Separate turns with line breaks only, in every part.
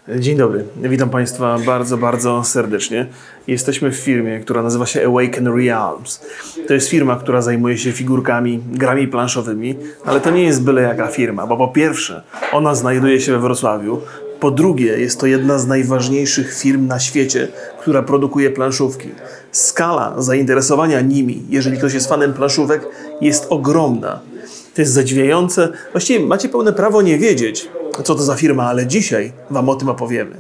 Dzień dobry, witam Państwa bardzo serdecznie. Jesteśmy w firmie, która nazywa się Awaken Realms. To jest firma, która zajmuje się figurkami, grami planszowymi, ale to nie jest byle jaka firma, bo po pierwsze, ona znajduje się we Wrocławiu, po drugie, jest to jedna z najważniejszych firm na świecie, która produkuje planszówki. Skala zainteresowania nimi, jeżeli ktoś jest fanem planszówek, jest ogromna. To jest zadziwiające. Właściwie macie pełne prawo nie wiedzieć, co to za firma, ale dzisiaj Wam o tym opowiemy.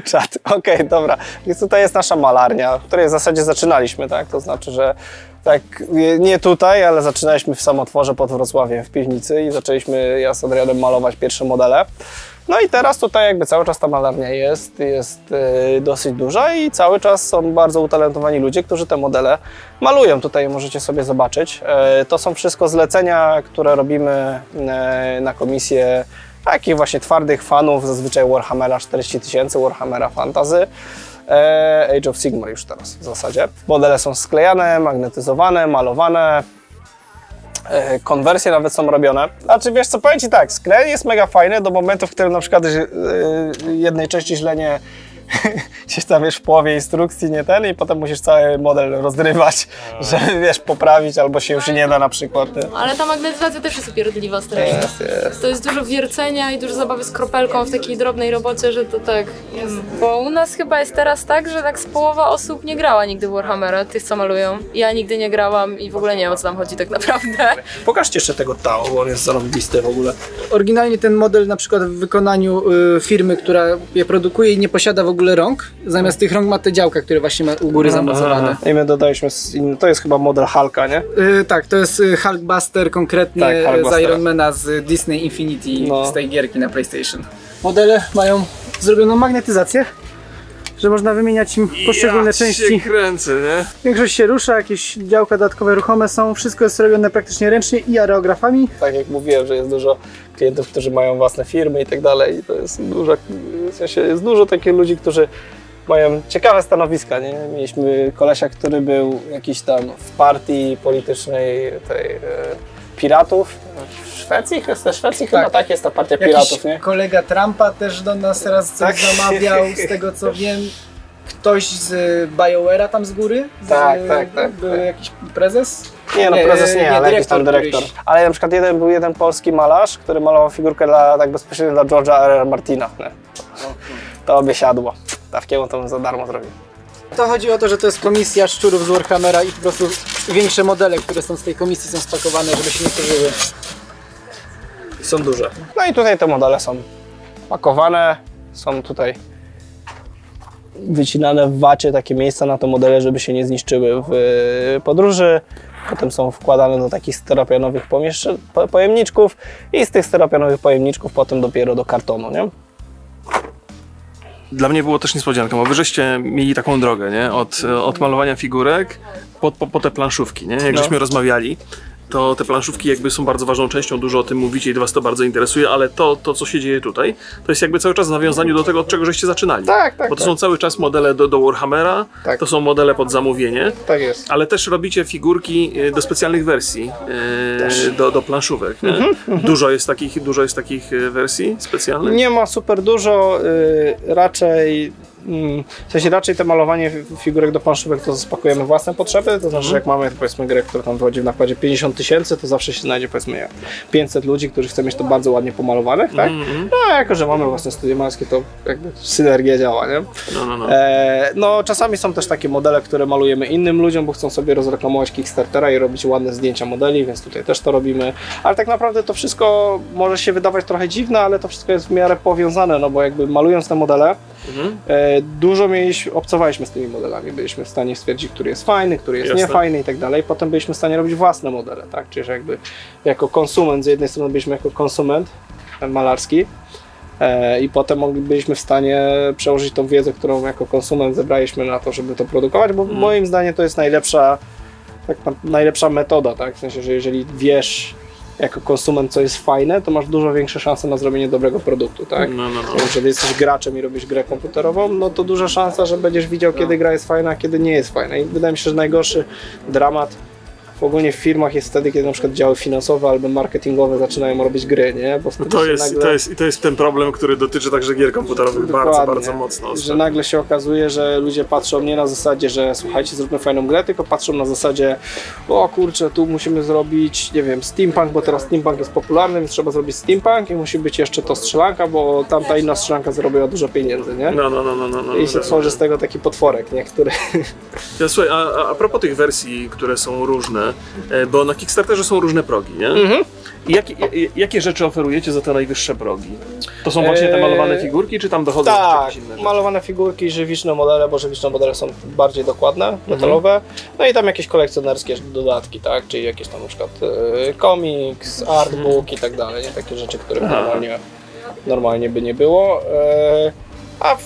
Czad, okej, dobra. Więc tutaj jest nasza malarnia, w której w zasadzie zaczynaliśmy, tak? To znaczy, że tak, nie tutaj, ale zaczynaliśmy w Samotworze pod Wrocławiem w piwnicy i zaczęliśmy ja z Adrianem malować pierwsze modele. No i teraz tutaj jakby cały czas ta malarnia jest dosyć duża i cały czas są bardzo utalentowani ludzie, którzy te modele malują. Tutaj możecie sobie zobaczyć. To są wszystko zlecenia, które robimy na komisję takich właśnie twardych fanów, zazwyczaj Warhammera 40 000, Warhammera Fantasy, Age of Sigmar już teraz w zasadzie. Modele są sklejane, magnetyzowane, malowane, konwersje nawet są robione. Znaczy wiesz co, powiem Ci tak, sklej jest mega fajny do momentu, w którym na przykład jednej części źle nie gdzieś tam wiesz w połowie instrukcji nie ten i potem musisz cały model rozrywać, żeby wiesz poprawić albo się już nie da na przykład. Nie?
Ale ta magnetyzacja też jest upierdliwa strasznie. To jest dużo wiercenia i dużo zabawy z kropelką w takiej drobnej robocie, że to tak jest. Bo u nas chyba jest teraz tak, że tak z połowa osób nie grała nigdy w Warhammera, tych co malują. Ja nigdy nie grałam i w ogóle nie wiem o co tam chodzi tak naprawdę.
Pokażcie jeszcze tego Tao, bo on jest zarąbisty w ogóle.
Oryginalnie ten model na przykład w wykonaniu firmy, która je produkuje nie posiada w ogóle rąk. Zamiast tych rąk ma te działka, które właśnie ma u góry zamocowane.
I my dodaliśmy, to jest chyba model Hulka, nie?
Tak, to jest Hulkbuster konkretnie tak, z Ironmana z Disney Infinity z tej gierki na PlayStation. Modele mają zrobioną magnetyzację, że można wymieniać im poszczególne części.
Kręcę, nie?
Większość się rusza, jakieś działka dodatkowe ruchome są, wszystko jest robione praktycznie ręcznie i areografami.
Tak jak mówiłem, że jest dużo klientów, którzy mają własne firmy i tak dalej. I to jest dużo, w sensie jest dużo takich ludzi, którzy mają ciekawe stanowiska, nie? Mieliśmy kolesia, który był jakiś tam w partii politycznej tej piratów w Szwecji, chyba tak jest ta partia piratów, nie?
Kolega Trumpa też do nas teraz coś zamawiał, z tego co wiem. Ktoś z BioWare'a tam z góry?
Tak.
Był jakiś prezes?
Nie, no prezes nie, ale jakiś tam dyrektor. Ale na przykład był jeden polski malarz, który malował figurkę tak bezpośrednio dla George'a R.R. Martina. Nie? To by siadło. Takiemu to bym za darmo zrobił.
To chodzi o to, że to jest komisja szczurów z Warhammera i po prostu większe modele, które są z tej komisji są spakowane, żeby się nie przeżyły.
Są duże. No i tutaj te modele są pakowane, są tutaj wycinane w wacie takie miejsca na te modele, żeby się nie zniszczyły w podróży. Potem są wkładane do takich styropianowych pojemniczków i z tych styropianowych pojemniczków potem dopiero do kartonu, nie?
Dla mnie było też niespodzianką, bo wy żeście mieli taką drogę, nie? Od malowania figurek po te planszówki, nie? Jak żeśmy rozmawiali, to te planszówki jakby są bardzo ważną częścią, dużo o tym mówicie i was to bardzo interesuje, ale to co się dzieje tutaj, to jest jakby cały czas w nawiązaniu do tego, od czego żeście zaczynali.
Tak.
Bo to są cały czas modele do Warhammera, to są modele pod zamówienie,
tak jest.
Ale też robicie figurki do specjalnych wersji, do planszówek. Nie? Dużo jest takich wersji specjalnych?
Nie ma super dużo, raczej w sensie raczej te malowanie figurek do planszówek to spakujemy własne potrzeby, to znaczy, że jak mamy powiedzmy grę, która tam wychodzi w nakładzie 50 000, to zawsze się znajdzie powiedzmy 500 ludzi, którzy chcą mieć to bardzo ładnie pomalowane, tak? No a jako, że mamy własne studio malerskie, to jakby synergia działa, nie? No czasami są też takie modele, które malujemy innym ludziom, bo chcą sobie rozreklamować Kickstartera i robić ładne zdjęcia modeli, więc tutaj też to robimy, ale tak naprawdę to wszystko może się wydawać trochę dziwne, ale to wszystko jest w miarę powiązane, no bo jakby malując te modele, dużo obcowaliśmy z tymi modelami, byliśmy w stanie stwierdzić, który jest fajny, który jest niefajny i tak dalej. Potem byliśmy w stanie robić własne modele, tak? Czyli że jakby jako konsument, z jednej strony byliśmy jako konsument malarski i potem byliśmy w stanie przełożyć tą wiedzę, którą jako konsument zebraliśmy na to, żeby to produkować, bo moim zdaniem to jest najlepsza metoda, tak? W sensie, że jeżeli wiesz jako konsument, co jest fajne, to masz dużo większe szanse na zrobienie dobrego produktu, tak? Jeżeli jesteś graczem i robisz grę komputerową, no to duża szansa, że będziesz widział, kiedy gra jest fajna, a kiedy nie jest fajna. I wydaje mi się, że najgorszy dramat ogólnie w firmach jest wtedy, kiedy na przykład działy finansowe albo marketingowe zaczynają robić gry, nie? Bo
to jest ten problem, który dotyczy także gier komputerowych bardzo mocno.
Że nagle się okazuje, że ludzie patrzą nie na zasadzie, że słuchajcie, zróbmy fajną grę, tylko patrzą na zasadzie, o kurczę, tu musimy zrobić, nie wiem, steampunk, bo teraz steampunk jest popularny, więc trzeba zrobić steampunk i musi być jeszcze to strzelanka, bo tamta inna strzelanka zarobiła dużo pieniędzy, nie? I się tworzy z tego taki potworek, nie? Który...
Ja, słuchaj, a propos tych wersji, które są różne, bo na Kickstarterze są różne progi, nie? Jakie rzeczy oferujecie za te najwyższe progi? To są właśnie te malowane figurki, czy tam dochodzą jeszcze jakieś inne rzeczy?
Malowane figurki, żywiczne modele, bo żywiczne modele są bardziej dokładne, metalowe. No i tam jakieś kolekcjonerskie dodatki, tak? Czyli jakieś tam na przykład komiks, artbook i tak dalej, nie? Takie rzeczy, których normalnie by nie było. A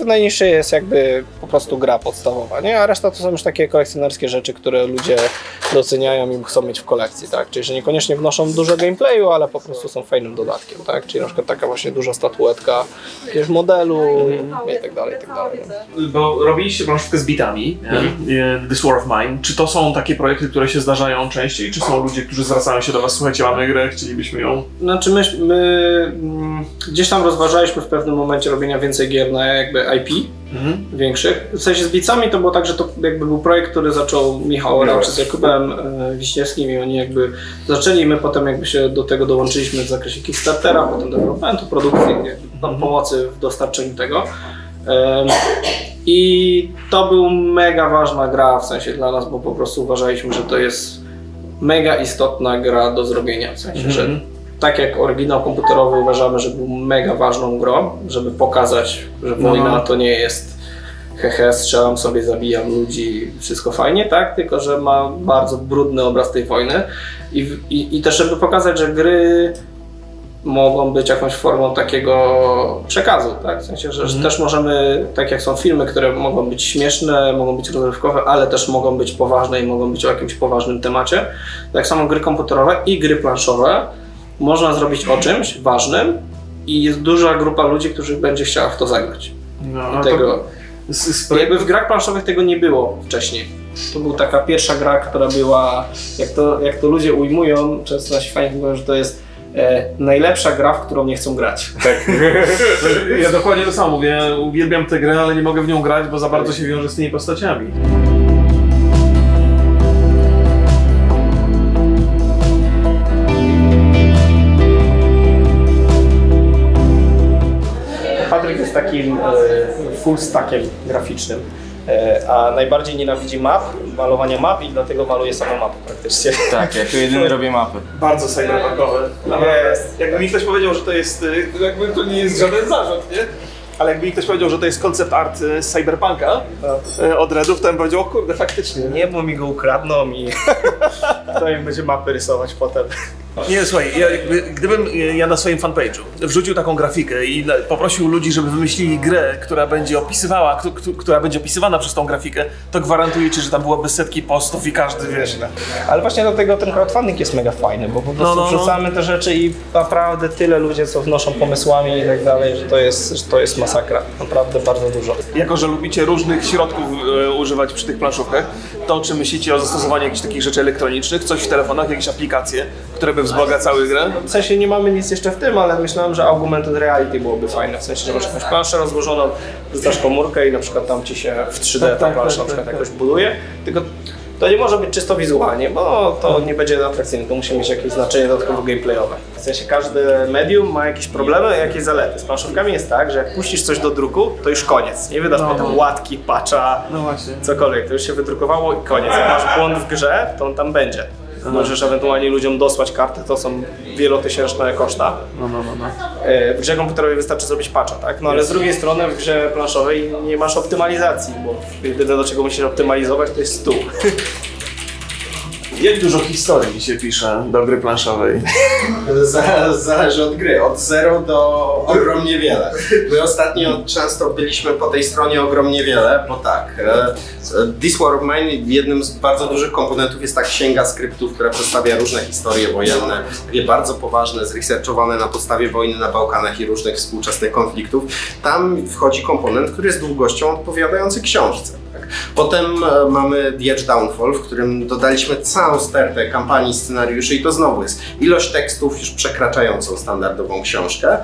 najniższy jest jakby po prostu gra podstawowa, nie? A reszta to są już takie kolekcjonerskie rzeczy, które ludzie doceniają i chcą mieć w kolekcji, tak? Czyli że niekoniecznie wnoszą dużo gameplayu, ale po prostu są fajnym dodatkiem, tak? Czyli na przykład taka właśnie duża statuetka jakiegoś modelu i tak dalej, i tak dalej.
Bo robiliście planszówkę z bitami, This War of Mine. Czy to są takie projekty, które się zdarzają częściej? Czy są ludzie, którzy zwracają się do was, słuchajcie, mamy grę, chcielibyśmy ją?
Znaczy my gdzieś tam rozważaliśmy w pewnym momencie robienia więcej gier na jakby IP większych. W sensie z Bicami to było tak, że to jakby był projekt, który zaczął Michał Rauczy z Jakubem Wiśniewskim i oni jakby zaczęli i my potem jakby się do tego dołączyliśmy w zakresie Kickstartera, potem developmentu, produkcji, pomocy w dostarczeniu tego. I to był mega ważna gra w sensie dla nas, bo po prostu uważaliśmy, że to jest mega istotna gra do zrobienia, w sensie, że tak jak oryginał komputerowy uważamy, że był mega ważną grą, żeby pokazać, że wojna to nie jest hehe, strzelam sobie, zabijam ludzi, wszystko fajnie, tak? Tylko że ma bardzo brudny obraz tej wojny i też żeby pokazać, że gry mogą być jakąś formą takiego przekazu, tak? W sensie, że też możemy, tak jak są filmy, które mogą być śmieszne, mogą być rozrywkowe, ale też mogą być poważne i mogą być o jakimś poważnym temacie. Tak samo gry komputerowe i gry planszowe można zrobić o czymś ważnym i jest duża grupa ludzi, którzy będzie chciała w to zagrać. Jakby w grach planszowych tego nie było wcześniej. To była taka pierwsza gra, która była, jak to ludzie ujmują, często nasi fani mówią, że to jest najlepsza gra, w którą nie chcą grać.
Tak. Ja dokładnie to samo mówię, uwielbiam tę grę, ale nie mogę w nią grać, bo za bardzo się wiąże z tymi postaciami.
Patryk jest takim full stackiem graficznym, a najbardziej nienawidzi malowania map i dlatego maluje samą mapę praktycznie.
Tak, ja tu jedyny robię mapy.
Bardzo cyberpunkowe. Jakby mi ktoś powiedział, że to jest, jakby to nie jest żaden zarzut, nie? Ale jakby mi ktoś powiedział, że to jest koncept art z cyberpunka od Redów, to bym powiedział, o kurde, faktycznie.
Nie, bo mi go ukradną i to im będzie mapy rysować potem.
Nie, słuchaj, gdybym ja na swoim fanpage'u wrzucił taką grafikę i poprosił ludzi, żeby wymyślili grę, która będzie opisywana przez tą grafikę, to gwarantuję ci, że tam byłoby setki postów i każdy, wiesz.
Ale właśnie dlatego ten crowdfunding jest mega fajny, bo po prostu wrzucamy te rzeczy i naprawdę tyle ludzi, co wnoszą pomysłami i tak dalej, że to jest masakra. Naprawdę bardzo dużo.
Jako że lubicie różnych środków używać przy tych planszówkach, to czy myślicie o zastosowaniu jakichś takich rzeczy elektronicznych, coś w telefonach, jakieś aplikacje, które by wzbogacały grę?
W sensie nie mamy nic jeszcze w tym, ale myślałem, że augmented reality byłoby fajne, w sensie, że masz jakąś planszę rozłożoną, zdasz komórkę i na przykład tam ci się w 3D ta plansza na przykład jakoś buduje, tylko to nie może być czysto wizualnie, bo to nie będzie atrakcyjne, to musi mieć jakieś znaczenie dodatkowo gameplayowe. W sensie każde medium ma jakieś problemy, jakieś zalety. Z planszówkami jest tak, że jak puścisz coś do druku, to już koniec. Nie wydasz potem łatki, patcha, cokolwiek. To już się wydrukowało i koniec. Jak masz błąd w grze, to on tam będzie. Możesz ewentualnie ludziom dosłać karty, to są wielotysięczne koszta. W grze komputerowej wystarczy zrobić patcha, tak? No ale z drugiej strony w grze planszowej nie masz optymalizacji, bo jedyne do czego musisz optymalizować to jest stół.
Jak dużo historii się pisze do gry planszowej?
Zależy od gry, od 0 do ogromnie wiele. My ostatnio często byliśmy po tej stronie ogromnie wiele, bo tak, This War of Mine, jednym z bardzo dużych komponentów jest ta księga skryptów, która przedstawia różne historie wojenne, takie bardzo poważne, zresearchowane na podstawie wojny na Bałkanach i różnych współczesnych konfliktów. Tam wchodzi komponent, który jest długością odpowiadający książce. Potem mamy The Edge Downfall, w którym dodaliśmy całą stertę kampanii, scenariuszy i to znowu jest ilość tekstów już przekraczającą standardową książkę.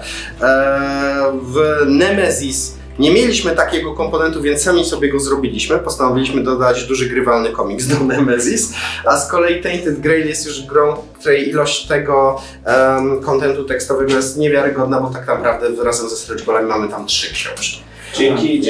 W Nemesis nie mieliśmy takiego komponentu, więc sami sobie go zrobiliśmy. Postanowiliśmy dodać duży grywalny komiks do Nemesis, a z kolei Tainted Grail jest już grą, której ilość tego kontentu tekstowego jest niewiarygodna, bo tak naprawdę razem ze Stretch Goalem mamy tam 3 książki.
Dzięki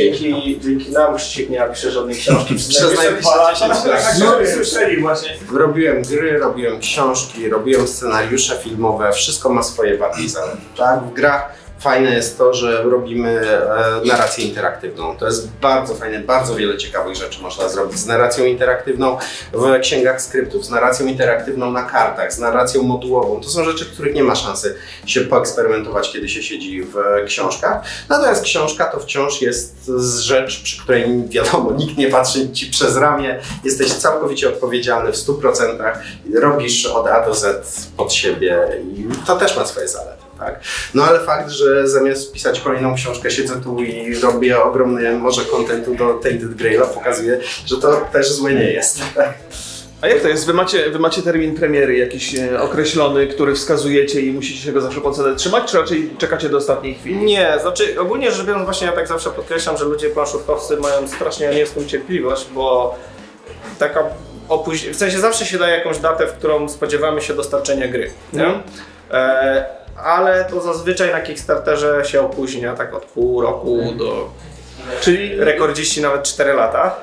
nam Krzysiek nie napisze żadnej książki.
Przez najbliższe 10 lat.
Słyszeli właśnie.
Robiłem gry, robiłem książki, robiłem scenariusze filmowe, wszystko ma swoje wady i zalety. Tak? W grach fajne jest to, że robimy narrację interaktywną. To jest bardzo fajne, bardzo wiele ciekawych rzeczy można zrobić z narracją interaktywną w księgach skryptów, z narracją interaktywną na kartach, z narracją modułową. To są rzeczy, w których nie ma szansy się poeksperymentować, kiedy się siedzi w książkach. Natomiast książka to wciąż jest rzecz, przy której wiadomo, nikt nie patrzy ci przez ramię, jesteś całkowicie odpowiedzialny w 100%, robisz od A do Z pod siebie i to też ma swoje zalety. Tak? No ale fakt, że zamiast pisać kolejną książkę siedzę tu i robię ogromne morze kontentu do Tainted Graila, pokazuje, że to też złe nie jest.
A jak to jest? Wy macie termin premiery jakiś określony, który wskazujecie i musicie się go zawsze pod cenę trzymać, czy raczej czekacie do ostatniej chwili?
Nie, znaczy ogólnie rzecz biorąc właśnie ja tak zawsze podkreślam, że ludzie planszówkowcy mają strasznie niezłą cierpliwość, bo taka w sensie zawsze się daje jakąś datę, w którą spodziewamy się dostarczenia gry. Nie? Ale to zazwyczaj na Kickstarterze się opóźnia tak od pół roku do... Czyli rekordziści nawet 4 lata,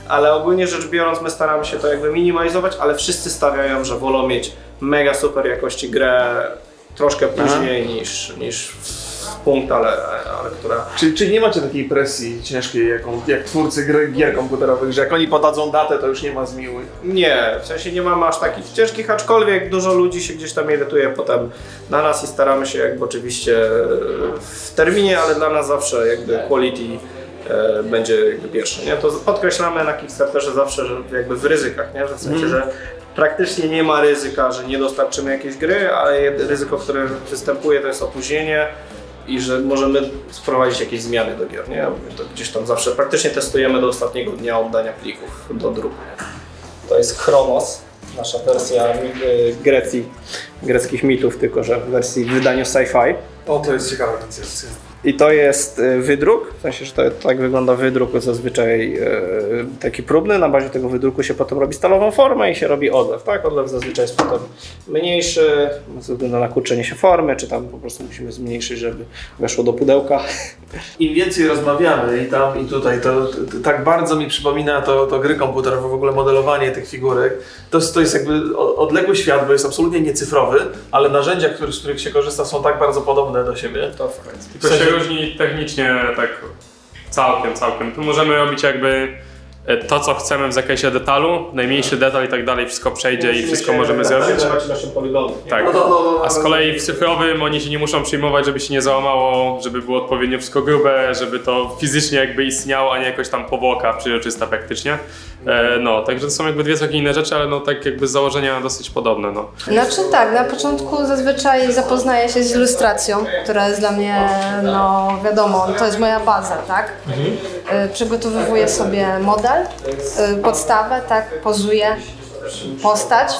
ale ogólnie rzecz biorąc my staramy się to jakby minimalizować, ale wszyscy stawiają, że wolą mieć mega super jakości grę troszkę później niż punkt, ale która...
Czyli nie macie takiej presji ciężkiej, jak twórcy gier komputerowych, że jak oni podadzą datę, to już nie ma zmiłuj?
Nie, w sensie nie mamy aż takich ciężkich, aczkolwiek dużo ludzi się gdzieś tam irytuje potem na nas i staramy się jakby oczywiście w terminie, ale dla nas zawsze jakby quality będzie jakby pierwsze, nie? To podkreślamy na Kickstarterze zawsze, że jakby w ryzykach, nie? Że w sensie, że praktycznie nie ma ryzyka, że nie dostarczymy jakiejś gry, ale ryzyko, które występuje, to jest opóźnienie i że możemy wprowadzić jakieś zmiany do gier, nie? To gdzieś tam zawsze praktycznie testujemy do ostatniego dnia oddania plików do druku. To jest Chronos, nasza wersja greckich mitów, tylko że w wersji w wydaniu sci-fi.
O, to jest ciekawa koncepcja.
I to jest wydruk, w sensie, że to tak wygląda wydruk zazwyczaj taki próbny, na bazie tego wydruku się potem robi stalową formę i się robi odlew, tak? Odlew zazwyczaj jest potem mniejszy, ze względu na kurczenie się formy, czy tam po prostu musimy zmniejszyć, żeby weszło do pudełka.
Im więcej rozmawiamy i tam i tutaj, to tak bardzo mi przypomina to gry komputerowe, w ogóle modelowanie tych figurek. To jest jakby odległy świat, bo jest absolutnie niecyfrowy, ale narzędzia, z których się korzysta, są tak bardzo podobne do siebie.
To w końcu.
Tylko się różni technicznie tak całkiem. Tu możemy robić jakby to, co chcemy w zakresie detalu, najmniejszy detal i tak dalej, wszystko przejdzie i wszystko możemy zrobić. Tak. A z kolei w cyfrowym oni się nie muszą przejmować, żeby się nie załamało, żeby było odpowiednio wszystko grube, żeby to fizycznie jakby istniało, a nie jakoś tam powłoka przejrzysta praktycznie. No, także to są jakby dwie takie inne rzeczy, ale no tak jakby z założenia dosyć podobne. No.
Znaczy tak, na początku zazwyczaj zapoznaję się z ilustracją, która jest dla mnie, no wiadomo, to jest moja baza, tak? Przygotowuję sobie model, podstawę, tak, pozuję postać,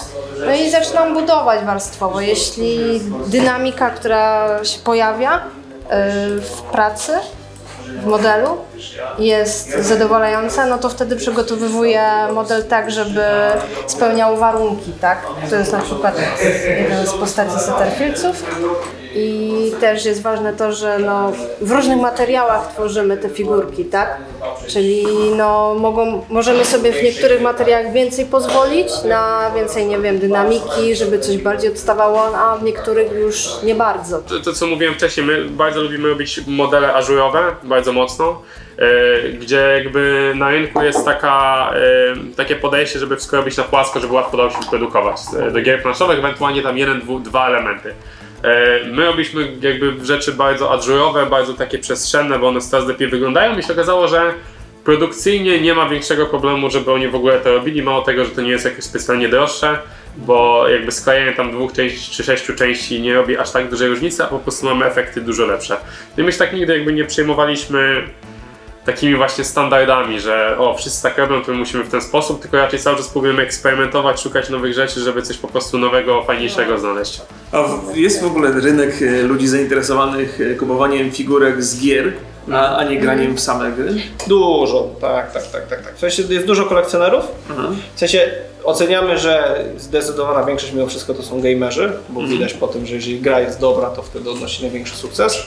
no i zaczynam budować warstwowo. Jeśli dynamika, która się pojawia w pracy, w modelu jest zadowalająca, no to wtedy przygotowuję model tak, żeby spełniał warunki, tak? To jest na przykład jeden z postaci Setterfieldców I też jest ważne to, że no, w różnych materiałach tworzymy te figurki, tak? Czyli no, możemy sobie w niektórych materiałach więcej pozwolić, na więcej, nie wiem, dynamiki, żeby coś bardziej odstawało, a w niektórych już nie bardzo.
To co mówiłem wcześniej, my bardzo lubimy robić modele ażurowe, bardzo mocno, gdzie jakby na rynku jest takie podejście, żeby wszystko robić na płasko, żeby łatwo dało się produkować. Do gier planszowych ewentualnie tam 1-2 elementy. My robiliśmy jakby rzeczy bardzo ażurowe, bardzo takie przestrzenne, bo one coraz lepiej wyglądają i się okazało, że produkcyjnie nie ma większego problemu, żeby oni w ogóle to robili, mało tego, że to nie jest jakieś specjalnie droższe, bo jakby sklejenie tam 2 części czy 6 części nie robi aż tak dużej różnicy, a po prostu mamy efekty dużo lepsze. I my się tak nigdy jakby nie przejmowaliśmy takimi właśnie standardami, że wszyscy tak robią, to my musimy w ten sposób, tylko raczej cały czas próbujemy eksperymentować, szukać nowych rzeczy, żeby coś po prostu nowego, fajniejszego znaleźć.
A jest w ogóle rynek ludzi zainteresowanych kupowaniem figurek z gier, a nie graniem w same gry?
Dużo, tak. W sensie jest dużo kolekcjonerów, w sensie oceniamy, że zdecydowana większość mimo wszystko to są gamerzy, bo widać po tym, że jeżeli gra jest dobra, to wtedy odnosi największy sukces.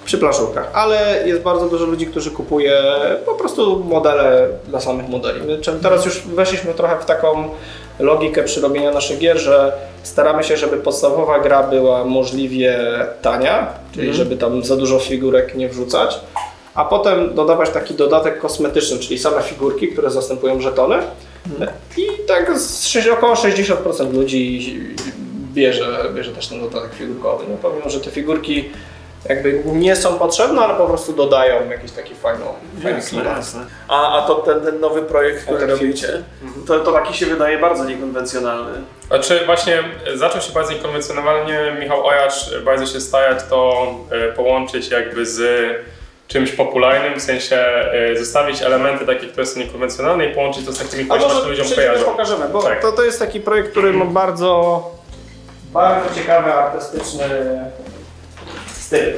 Przy planszówkach, ale jest bardzo dużo ludzi, którzy kupuje po prostu modele dla samych modeli. My teraz już weszliśmy trochę w taką logikę przy robieniu naszych gier, że staramy się, żeby podstawowa gra była możliwie tania, czyli żeby tam za dużo figurek nie wrzucać, a potem dodawać taki dodatek kosmetyczny, czyli same figurki, które zastępują żetony. I tak około 60% ludzi bierze też ten dodatek figurkowy. No, pomimo, że te figurki jakby nie są potrzebne, ale po prostu dodają jakiś taki fajny klimat.
A to ten nowy projekt, który robicie, to taki się wydaje bardzo niekonwencjonalny.
Znaczy właśnie zaczął się bardzo niekonwencjonalnie, Michał Ojacz bardzo się starał to połączyć jakby z czymś popularnym, w sensie zostawić elementy takie, które są niekonwencjonalne i połączyć to z takimi, które się ludziom kojarzą.
Pokażemy, bo tak. to jest taki projekt, który ma bardzo ciekawy, artystyczny styl.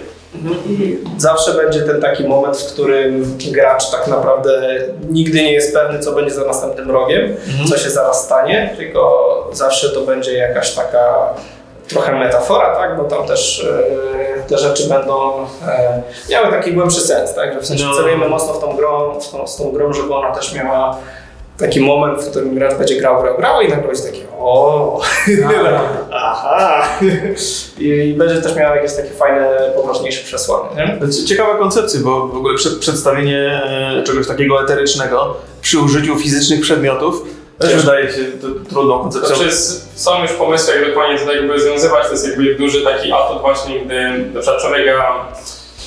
I zawsze będzie ten taki moment, w którym gracz tak naprawdę nigdy nie jest pewny, co będzie za następnym rogiem, co się zaraz stanie, tylko zawsze to będzie jakaś taka trochę metafora, tak? Bo tam też te rzeczy będą miały taki głębszy sens, tak? Że w sensie celujemy mocno w tą grą, żeby ona też miała taki moment, w którym gracz będzie grał i nagle będzie taki aha! I będzie też miał jakieś takie fajne, poważniejsze przesłanie. Nie?
Ciekawa koncepcja, bo w ogóle przedstawienie czegoś takiego eterycznego przy użyciu fizycznych przedmiotów też wydaje się trudną koncepcją.
Znaczy, są już pomysły, jak dokładnie to jakby rozwiązywać, to jest jakby duży taki atut właśnie, gdy na przykład człowiek gra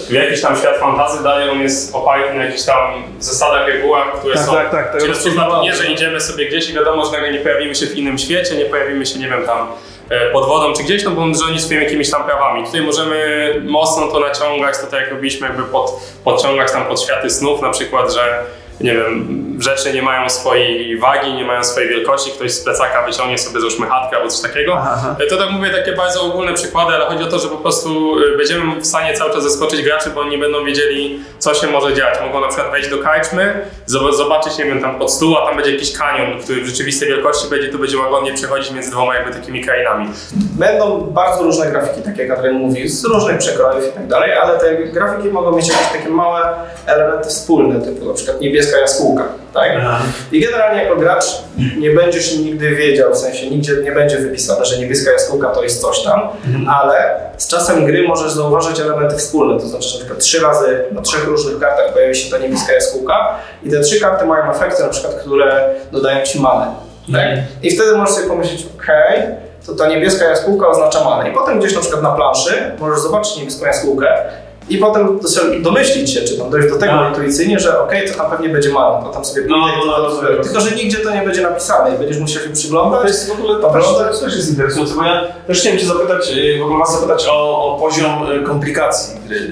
w jakiś tam świat fantasy, dalej on jest oparty na jakichś tam zasadach, regułach, które są...
Tak.
Czyli nie, że idziemy sobie gdzieś i wiadomo, że nagle nie pojawimy się w innym świecie, nie pojawimy się, nie wiem, tam pod wodą czy gdzieś, no bo on rządzi swoimi jakimiś tam prawami. Tutaj możemy mocno to naciągać, to tak jak robiliśmy, jakby podciągać tam pod światy snów, na przykład, że nie wiem, rzeczy nie mają swojej wagi, nie mają swojej wielkości, ktoś z plecaka wyciągnie sobie załóżmy chatkę albo coś takiego. To tak mówię takie bardzo ogólne przykłady, ale chodzi o to, że po prostu będziemy w stanie cały czas zaskoczyć graczy, bo oni będą wiedzieli, co się może dziać. Mogą na przykład wejść do karczmy, zobaczyć, nie wiem, tam pod stół, a tam będzie jakiś kanion, który w rzeczywistej wielkości będzie łagodnie przechodzić między dwoma jakby takimi krainami.
Będą bardzo różne grafiki, tak jak Adrian mówi, z różnych przekrojów i tak dalej, ale te grafiki mogą mieć jakieś takie małe elementy wspólne, typu na przykład niebieska jaskółka, tak? I generalnie jako gracz nie będziesz nigdy wiedział, w sensie nigdzie nie będzie wypisane, że niebieska jaskółka to jest coś tam, ale z czasem gry możesz zauważyć elementy wspólne, to znaczy, że na przykład 3 razy na 3 różnych kartach pojawi się ta niebieska jaskółka i te 3 karty mają efekty, na przykład, które dodają ci manę, tak? I wtedy możesz sobie pomyśleć, okej, to ta niebieska jaskółka oznacza manę. I potem gdzieś na przykład na planszy możesz zobaczyć niebieską jaskółkę i potem domyślić się, czy tam dojść do tego intuicyjnie, że okej, to tam pewnie będzie mana, to tam sobie pójdę, tylko że nigdzie to nie będzie napisane i będziesz musiał się przyglądać. To jest w ogóle
to też jest interesujące, bo ja też chciałem Cię zapytać, w ogóle Was zapytać o poziom komplikacji gry,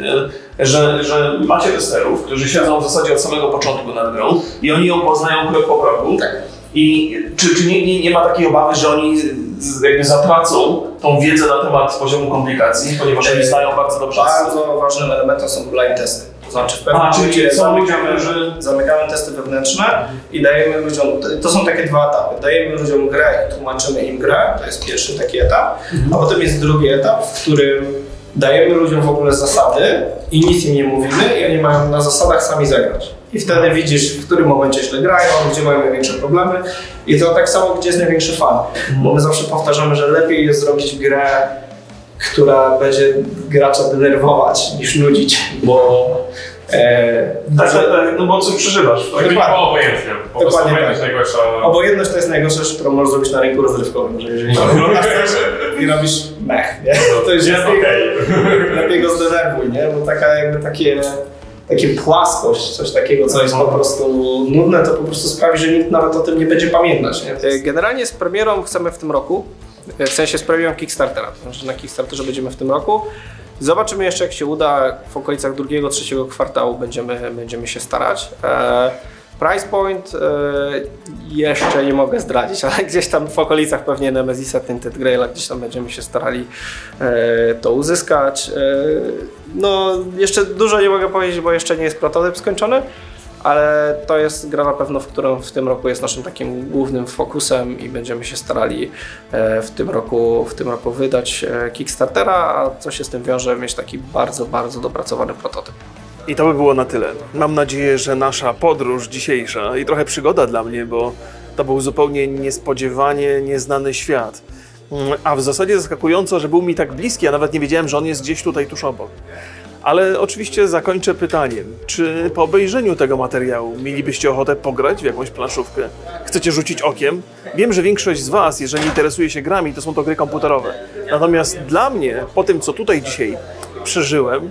że macie testerów, którzy siedzą w zasadzie od samego początku nad grą i oni ją poznają krok po kroku. Tak. I czy nie ma takiej obawy, że oni jakby zatracą tą wiedzę na temat poziomu komplikacji, ponieważ oni znają bardzo dobrze.
Bardzo ważnym elementem są blind testy. To znaczy w pewnym momencie zamykamy testy wewnętrzne i dajemy ludziom, to są takie 2 etapy. Dajemy ludziom grę i tłumaczymy im grę, to jest pierwszy taki etap, a potem jest drugi etap, w którym dajemy ludziom w ogóle zasady i nic im nie mówimy i oni mają na zasadach sami zagrać. I wtedy widzisz, w którym momencie źle grają, gdzie mają największe problemy i to tak samo, gdzie jest największy fan. Bo my zawsze powtarzamy, że lepiej jest zrobić grę, która będzie gracza denerwować niż nudzić, bo
no bo coś przeżywasz. Tak, obojętnie.
Dokładnie tak. Obojętność to jest najgorsza rzecz, którą możesz zrobić na rynku rozrywkowym, że jeżeli oglądasz i robisz mech, nie? To już jest lepiej go zdenerwuj, nie? Bo taka jakby takie płaskość, coś takiego, co jest po prostu nudne, to po prostu sprawi, że nikt nawet o tym nie będzie pamiętać, nie? Generalnie z premierą chcemy w tym roku, w sensie z premierą Kickstartera, to znaczy na Kickstarterze będziemy w tym roku. Zobaczymy jeszcze, jak się uda, w okolicach drugiego, trzeciego kwartału będziemy się starać. Price point jeszcze nie mogę zdradzić, ale gdzieś tam w okolicach pewnie Nemesisa, Tinted Graila, gdzieś tam będziemy się starali to uzyskać. No jeszcze dużo nie mogę powiedzieć, bo jeszcze nie jest prototyp skończony, ale to jest gra na pewno, w którą w tym roku jest naszym takim głównym fokusem i będziemy się starali w tym roku wydać Kickstartera, a co się z tym wiąże, mieć taki bardzo, bardzo dopracowany prototyp.
I to by było na tyle. Mam nadzieję, że nasza podróż dzisiejsza i trochę przygoda dla mnie, bo to był zupełnie niespodziewanie nieznany świat. A w zasadzie zaskakująco, że był mi tak bliski, ja nawet nie wiedziałem, że on jest gdzieś tutaj tuż obok. Ale oczywiście zakończę pytaniem, czy po obejrzeniu tego materiału mielibyście ochotę pograć w jakąś planszówkę? Chcecie rzucić okiem? Wiem, że większość z Was, jeżeli interesuje się grami, to są to gry komputerowe. Natomiast dla mnie, po tym co tutaj dzisiaj przeżyłem,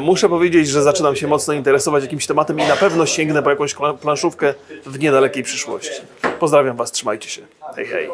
muszę powiedzieć, że zaczynam się mocno interesować jakimś tematem i na pewno sięgnę po jakąś planszówkę w niedalekiej przyszłości. Pozdrawiam Was, trzymajcie się. Hej, hej.